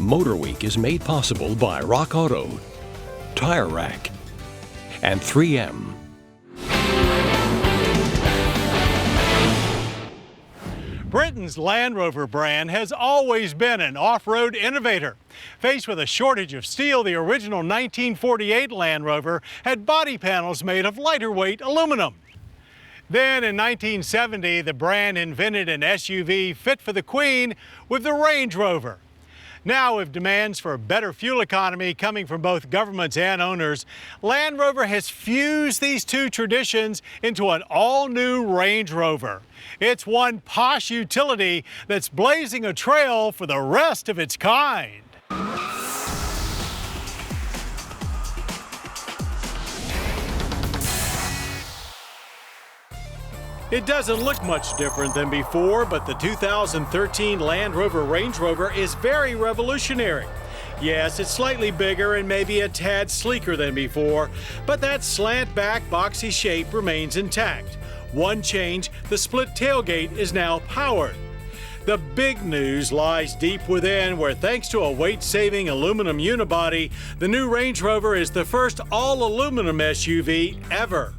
MotorWeek is made possible by Rock Auto, Tire Rack, and 3M. Britain's Land Rover brand has always been an off-road innovator. Faced with a shortage of steel, the original 1948 Land Rover had body panels made of lighter weight aluminum. Then in 1970, the brand invented an SUV fit for the Queen with the Range Rover. Now, with demands for better fuel economy coming from both governments and owners, Land Rover has fused these two traditions into an all-new Range Rover. It's one posh utility that's blazing a trail for the rest of its kind. It doesn't look much different than before, but the 2013 Land Rover Range Rover is very revolutionary. Yes, it's slightly bigger and maybe a tad sleeker than before, but that slant-back boxy shape remains intact. One change, the split tailgate is now powered. The big news lies deep within, where thanks to a weight-saving aluminum unibody, the new Range Rover is the first all-aluminum SUV ever.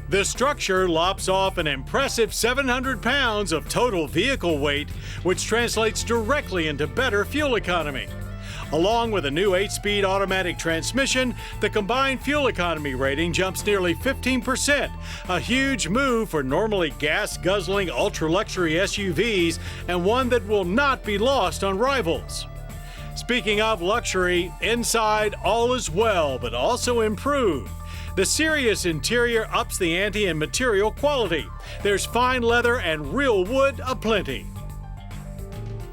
The structure lops off an impressive 700 pounds of total vehicle weight, which translates directly into better fuel economy. Along with a new 8-speed automatic transmission, the combined fuel economy rating jumps nearly 15%, a huge move for normally gas-guzzling ultra-luxury SUVs, and one that will not be lost on rivals. Speaking of luxury, inside all is well, but also improved. The serious interior ups the ante in material quality. There's fine leather and real wood aplenty.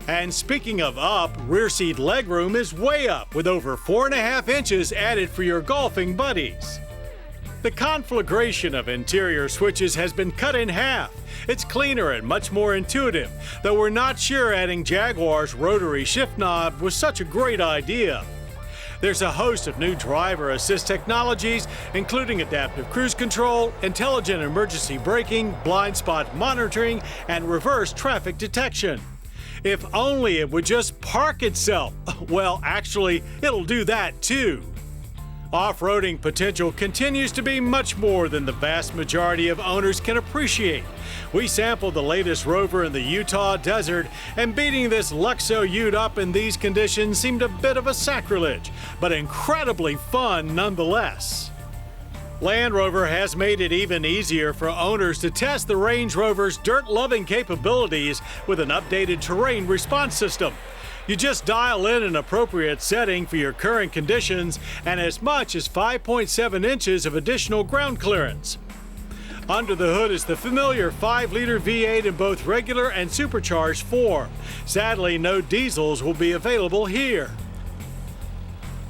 And speaking of up, rear seat legroom is way up, with over 4.5 inches added for your golfing buddies. The conflagration of interior switches has been cut in half. It's cleaner and much more intuitive, though we're not sure adding Jaguar's rotary shift knob was such a great idea. There's a host of new driver assist technologies, including adaptive cruise control, intelligent emergency braking, blind spot monitoring, and reverse traffic detection. If only it would just park itself. Well, actually, it'll do that too. Off-roading potential continues to be much more than the vast majority of owners can appreciate. We sampled the latest Rover in the Utah desert, and beating this Luxo Ute up in these conditions seemed a bit of a sacrilege, but incredibly fun nonetheless. Land Rover has made it even easier for owners to test the Range Rover's dirt-loving capabilities with an updated terrain response system. You just dial in an appropriate setting for your current conditions and as much as 5.7 inches of additional ground clearance. Under the hood is the familiar 5-liter V8 in both regular and supercharged form. Sadly, no diesels will be available here.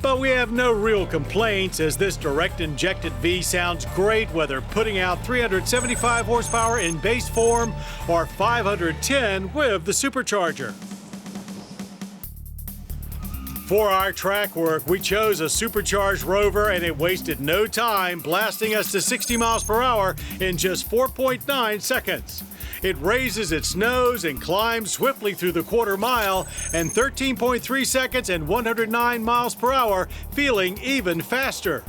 But we have no real complaints, as this direct-injected V sounds great whether putting out 375 horsepower in base form or 510 with the supercharger. For our track work, we chose a supercharged Rover, and it wasted no time, blasting us to 60 miles per hour in just 4.9 seconds. It raises its nose and climbs swiftly through the quarter mile in 13.3 seconds and 109 miles per hour, feeling even faster.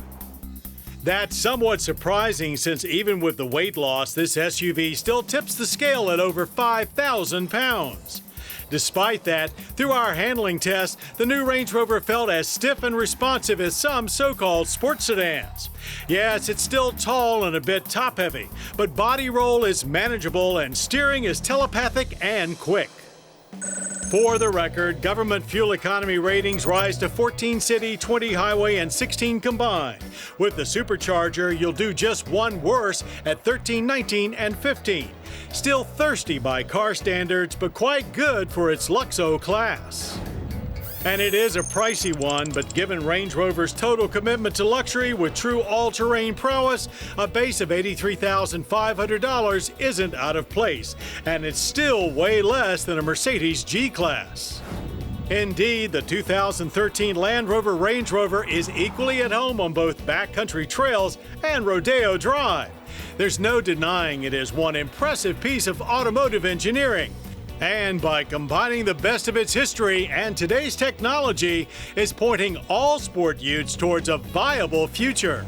That's somewhat surprising, since even with the weight loss, this SUV still tips the scale at over 5,000 pounds. Despite that, through our handling test, the new Range Rover felt as stiff and responsive as some so-called sports sedans. Yes, it's still tall and a bit top-heavy, but body roll is manageable and steering is telepathic and quick. For the record, government fuel economy ratings rise to 14 city, 20 highway, and 16 combined. With the supercharger, you'll do just one worse at 13, 19, and 15. Still thirsty by car standards, but quite good for its Luxo class. And it is a pricey one, but given Range Rover's total commitment to luxury with true all-terrain prowess, a base of $83,500 isn't out of place, and it's still way less than a Mercedes G-Class. Indeed, the 2013 Land Rover Range Rover is equally at home on both backcountry trails and Rodeo Drive. There's no denying it is one impressive piece of automotive engineering. And by combining the best of its history and today's technology, is pointing all sport utes towards a viable future.